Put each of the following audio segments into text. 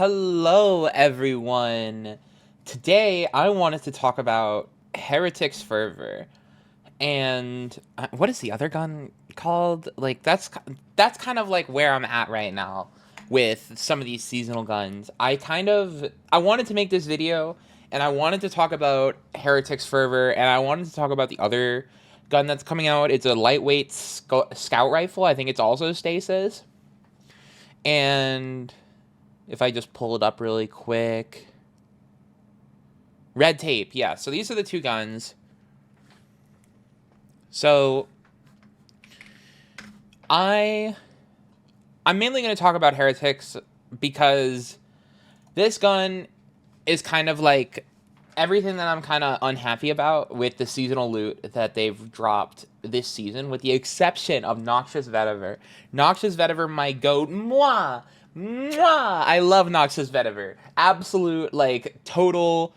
Hello, everyone. Today, I wanted to talk about Heretic's Fervor. And what is the other gun called? Like that's kind of like where I'm at right now with some of these seasonal guns. I wanted to make this video and I wanted to talk about Heretic's Fervor and I wanted to talk about the other gun that's coming out. It's a lightweight scout rifle. I think it's also stasis. And if I just pull it up really quick. Red tape, yeah. So these are the two guns. So I'm mainly going to talk about Heretics because this gun is kind of like everything that I'm kind of unhappy about with the seasonal loot that they've dropped this season, with the exception of Noxious Vetiver. Noxious Vetiver, my goat. Mwah! Mwah! I love Noxious Vetiver. Absolute, like, total...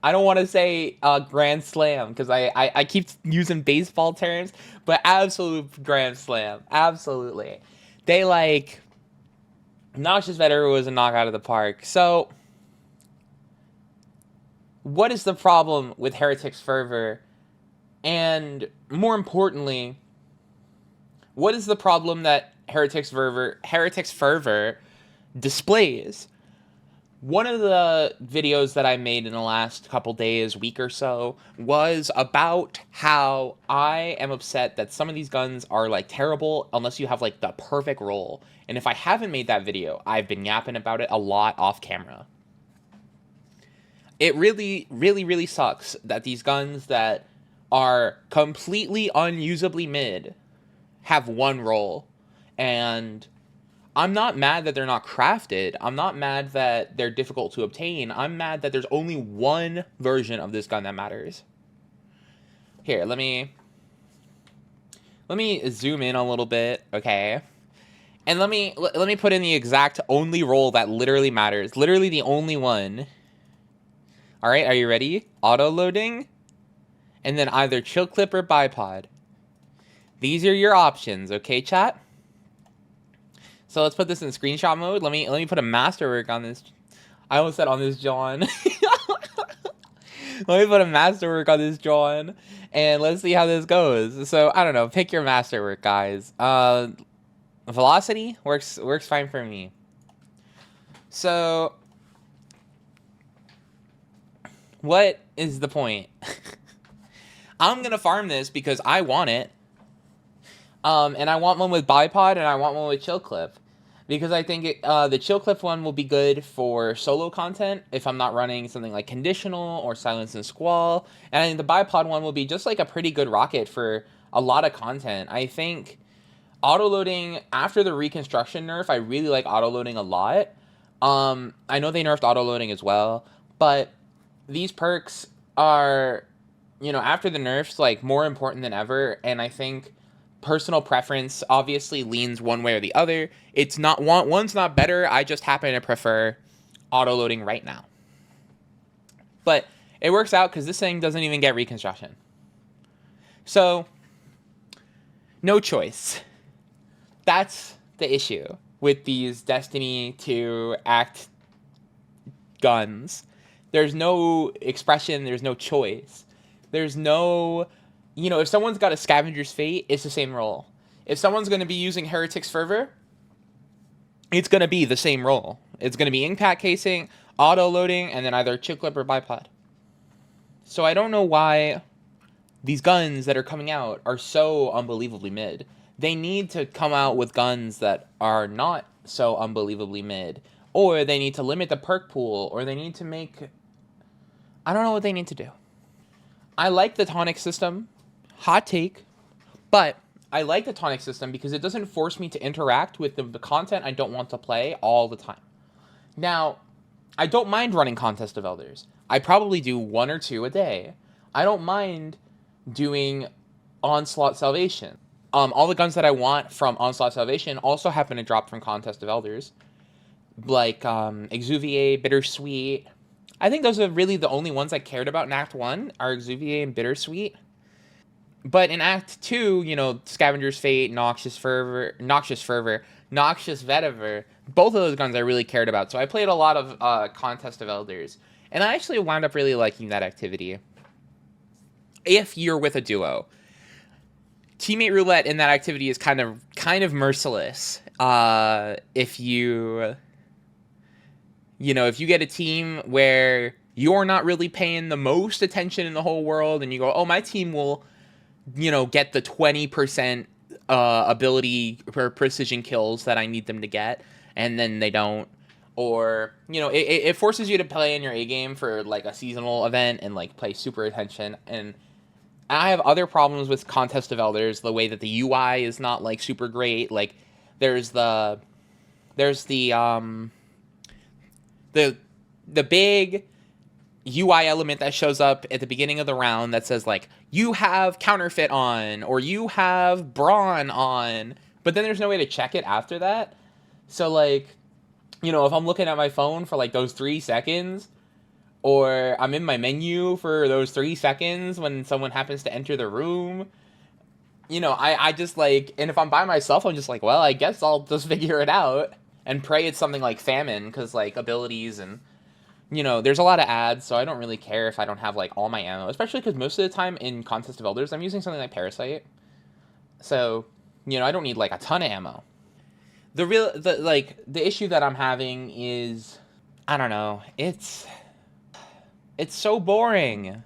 I don't want to say grand slam because I keep using baseball terms, but absolute grand slam. Absolutely. They like... Noxious Vetiver was a knockout of the park. So, what is the problem with Heretic's Fervor? And more importantly, what is the problem that Heretic's Fervor displays? One of the videos that I made in the last couple days, week or so, was about how I am upset that some of these guns are, like, terrible unless you have, like, the perfect roll. And if I haven't made that video, I've been yapping about it a lot off camera. It really, really, really sucks that these guns that are completely unusably mid have one roll. And I'm not mad that they're not crafted. I'm not mad that they're difficult to obtain. I'm mad that there's only one version of this gun that matters. Here, let me zoom in a little bit, okay? And let me put in the exact only roll that literally matters. Literally the only one. All right, are you ready? Auto loading, and then either chill clip or bipod. These are your options, okay, chat? So let's put this in screenshot mode. Let me put a masterwork on this. I almost said on this John. Let me put a masterwork on this John, and let's see how this goes. So I don't know. Pick your masterwork, guys. Velocity works fine for me. So what is the point? I'm gonna farm this because I want it. And I want one with bipod, and I want one with chill clip, because I think the chill clip one will be good for solo content if I'm not running something like conditional or silence and squall, and I think the bipod one will be just like a pretty good rocket for a lot of content. I think auto loading after the reconstruction nerf, I really like auto loading a lot. I know they nerfed auto loading as well, but these perks are, you know, after the nerfs, like, more important than ever, and I think personal preference obviously leans one way or the other. It's not one's not better. I just happen to prefer auto loading right now. But it works out because this thing doesn't even get reconstruction. So, no choice. That's the issue with these Destiny 2 Act guns. There's no expression. There's no choice. There's no... You know, if someone's got a Scavenger's Fate, it's the same roll. If someone's going to be using Heretic's Fervor, it's going to be the same roll. It's going to be impact casing, auto loading, and then either chip clip or bipod. So I don't know why these guns that are coming out are so unbelievably mid. They need to come out with guns that are not so unbelievably mid. Or they need to limit the perk pool, or they need to make... I don't know what they need to do. I like the tonic system. Hot take, but I like the tonic system because it doesn't force me to interact with the content I don't want to play all the time. Now, I don't mind running Contest of Elders. I probably do 1 or 2 a day. I don't mind doing Onslaught Salvation. All the guns that I want from Onslaught Salvation also happen to drop from Contest of Elders, like Exuvier, Bittersweet. I think those are really the only ones I cared about in Act 1, are Exuvier and Bittersweet. But in Act 2, you know, Scavenger's Fate, Noxious Fervor Noxious Vetiver. Both of those guns I really cared about. So I played a lot of Contest of Elders. And I actually wound up really liking that activity. If you're with a duo. Teammate roulette in that activity is kind of merciless. If you get a team where you're not really paying the most attention in the whole world, and you go, oh, my team will, get the 20% ability for precision kills that I need them to get, and then they don't. Or, it forces you to play in your A game for, like, a seasonal event and, like, play super attention. And I have other problems with Contest of Elders, the way that the UI is not, like, super great. Like, there's the big UI element that shows up at the beginning of the round that says, like, you have counterfeit on, or you have brawn on, but then there's no way to check it after that. So, like, if I'm looking at my phone for, like, those 3 seconds, or I'm in my menu for those 3 seconds when someone happens to enter the room, I just, like, and if I'm by myself, I'm just like, well, I guess I'll just figure it out and pray it's something like famine, because, like, abilities and, there's a lot of ads, so I don't really care if I don't have, like, all my ammo, especially because most of the time in Contest of Elders, I'm using something like Parasite. So, I don't need, like, a ton of ammo. The issue that I'm having is, I don't know, it's so boring.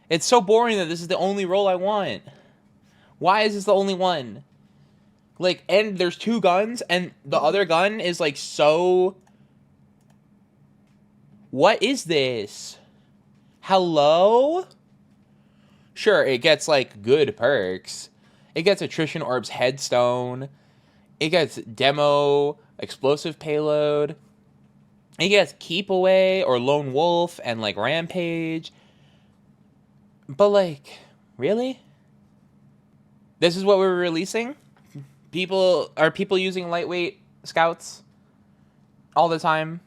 It's so boring that this is the only role I want. Why is this the only one? Like, and there's 2 guns, and the other gun is, like, so... What is this? Hello? Sure, it gets, like, good perks. It gets Attrition Orb's Headstone. It gets Demo, Explosive Payload. It gets Keep Away or Lone Wolf and, like, Rampage. But, like, really? This is what we're releasing? Are people using lightweight scouts all the time?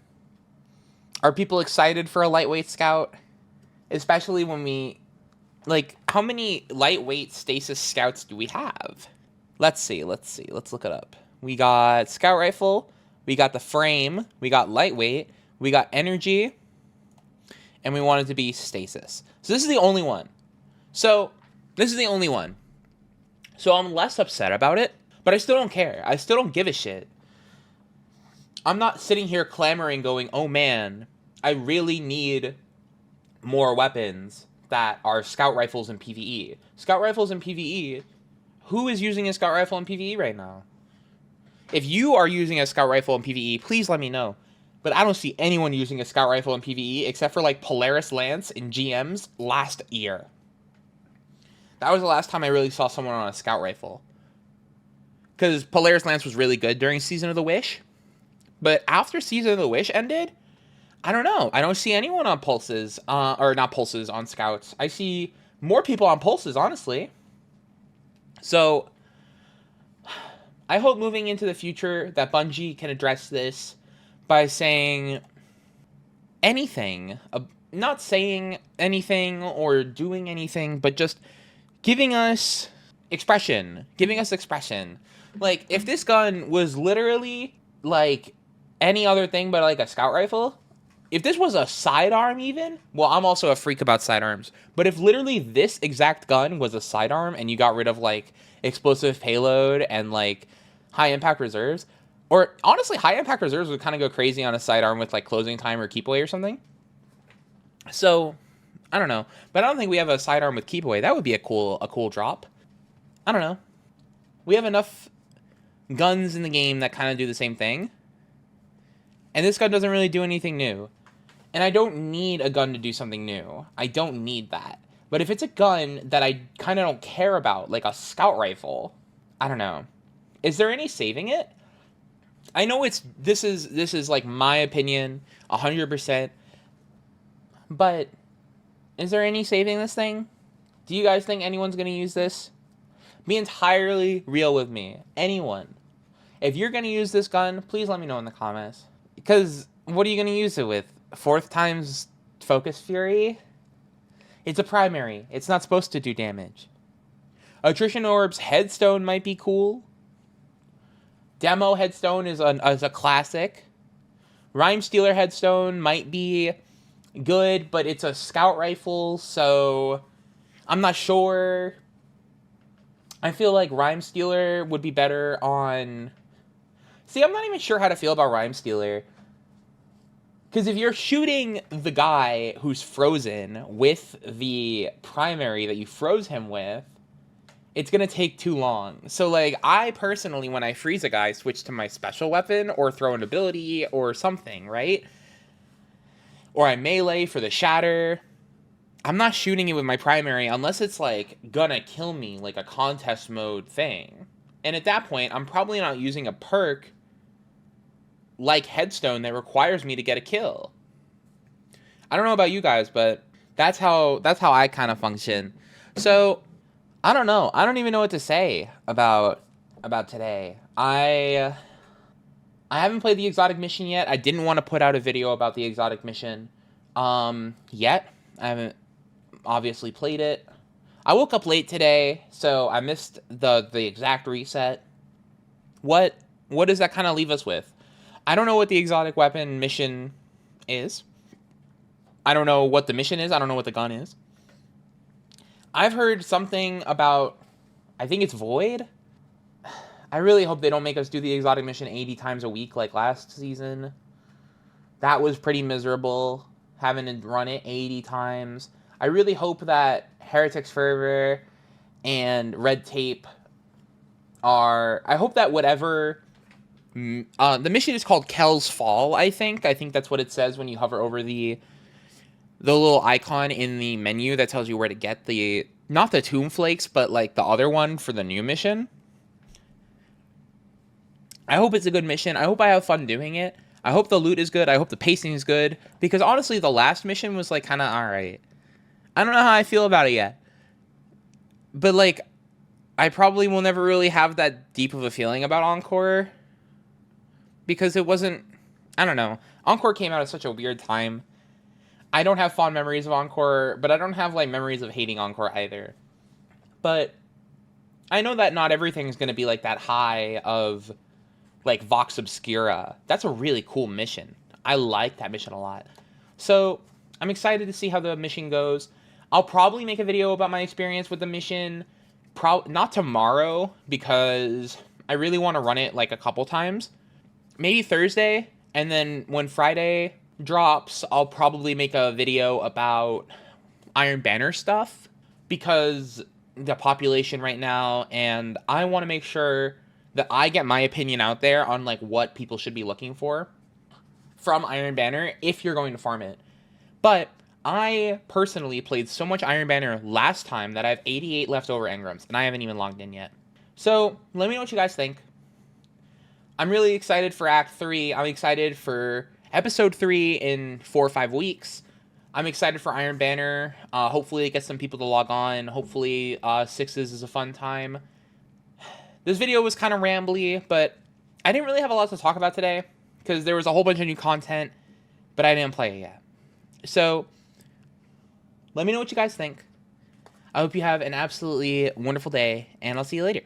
Are people excited for a lightweight scout? Especially when we... Like, how many lightweight stasis scouts do we have? Let's see. Let's look it up. We got Scout Rifle. We got the Frame. We got Lightweight. We got Energy. And we want it to be Stasis. So this is the only one. So I'm less upset about it. But I still don't care. I still don't give a shit. I'm not sitting here clamoring going, oh man, I really need more weapons that are Scout Rifles in PvE. Scout Rifles in PvE, who is using a Scout Rifle in PvE right now? If you are using a Scout Rifle in PvE, please let me know. But I don't see anyone using a Scout Rifle in PvE except for, like, Polaris Lance in GMs last year. That was the last time I really saw someone on a Scout Rifle. Because Polaris Lance was really good during Season of the Wish. But after Season of the Wish ended, I don't know. I don't see anyone on Pulses, or not Pulses, on Scouts. I see more people on Pulses, honestly. So, I hope moving into the future that Bungie can address this by saying anything. Not saying anything or doing anything, but just giving us expression. Like, if this gun was literally, like, any other thing but, like, a Scout Rifle, if this was a sidearm even, well, I'm also a freak about sidearms, but if literally this exact gun was a sidearm and you got rid of, like, explosive payload and, like, high impact reserves, or honestly, high impact reserves would kind of go crazy on a sidearm with, like, closing time or keep away or something. So, I don't know, but I don't think we have a sidearm with keep away. That would be a cool drop. I don't know. We have enough guns in the game that kind of do the same thing. And this gun doesn't really do anything new. And I don't need a gun to do something new. I don't need that. But if it's a gun that I kind of don't care about, like a Scout Rifle, I don't know. Is there any saving it? I know this is like my opinion, 100%. But is there any saving this thing? Do you guys think anyone's going to use this? Be entirely real with me. Anyone. If you're going to use this gun, please let me know in the comments. Because what are you going to use it with? 4th times Focus Fury? It's a primary. It's not supposed to do damage. Attrition Orb's Headstone might be cool. Demo headstone is a classic. Rhyme Stealer headstone might be good, but it's a scout rifle, so I'm not sure. I feel like Rhyme Stealer would be better on... See, I'm not even sure how to feel about Rhyme Stealer. Because if you're shooting the guy who's frozen with the primary that you froze him with, it's going to take too long. So, like, I personally, when I freeze a guy, switch to my special weapon or throw an ability or something, right? Or I melee for the shatter. I'm not shooting it with my primary unless it's, like, gonna kill me, like a contest mode thing. And at that point, I'm probably not using a perk like Headstone that requires me to get a kill. I don't know about you guys, but that's how I kind of function. So, I don't know. I don't even know what to say about today. I haven't played the exotic mission yet. I didn't want to put out a video about the exotic mission yet. I haven't obviously played it. I woke up late today, so I missed the exact reset. What does that kind of leave us with? I don't know what the exotic weapon mission is. I don't know what the mission is. I don't know what the gun is. I've heard something about, I think it's Void. I really hope they don't make us do the exotic mission 80 times a week like last season. That was pretty miserable, having to run it 80 times. I really hope that Heretics Fervor and Red Tape are... I hope that whatever... the mission is called Kel's Fall, I think. I think that's what it says when you hover over the little icon in the menu that tells you where to get the... Not the Tomb Flakes, but like the other one for the new mission. I hope it's a good mission. I hope I have fun doing it. I hope the loot is good. I hope the pacing is good. Because honestly, the last mission was like kind of alright. I don't know how I feel about it yet. But like, I probably will never really have that deep of a feeling about Encore. Because it wasn't... I don't know. Encore came out at such a weird time. I don't have fond memories of Encore, but I don't have like memories of hating Encore either. But I know that not everything's going to be like that high of like Vox Obscura. That's a really cool mission. I like that mission a lot. So I'm excited to see how the mission goes. I'll probably make a video about my experience with the mission. Not tomorrow, because I really want to run it like a couple times. Maybe Thursday, and then when Friday drops, I'll probably make a video about Iron Banner stuff, because the population right now, and I want to make sure that I get my opinion out there on like what people should be looking for from Iron Banner if you're going to farm it. But I personally played so much Iron Banner last time that I have 88 leftover engrams, and I haven't even logged in yet. So let me know what you guys think. I'm really excited for Act 3. I'm excited for Episode 3 in 4 or 5 weeks. I'm excited for Iron Banner. Hopefully it gets some people to log on. Hopefully Sixes is a fun time. This video was kind of rambly, but I didn't really have a lot to talk about today because there was a whole bunch of new content, but I didn't play it yet. So let me know what you guys think. I hope you have an absolutely wonderful day, and I'll see you later.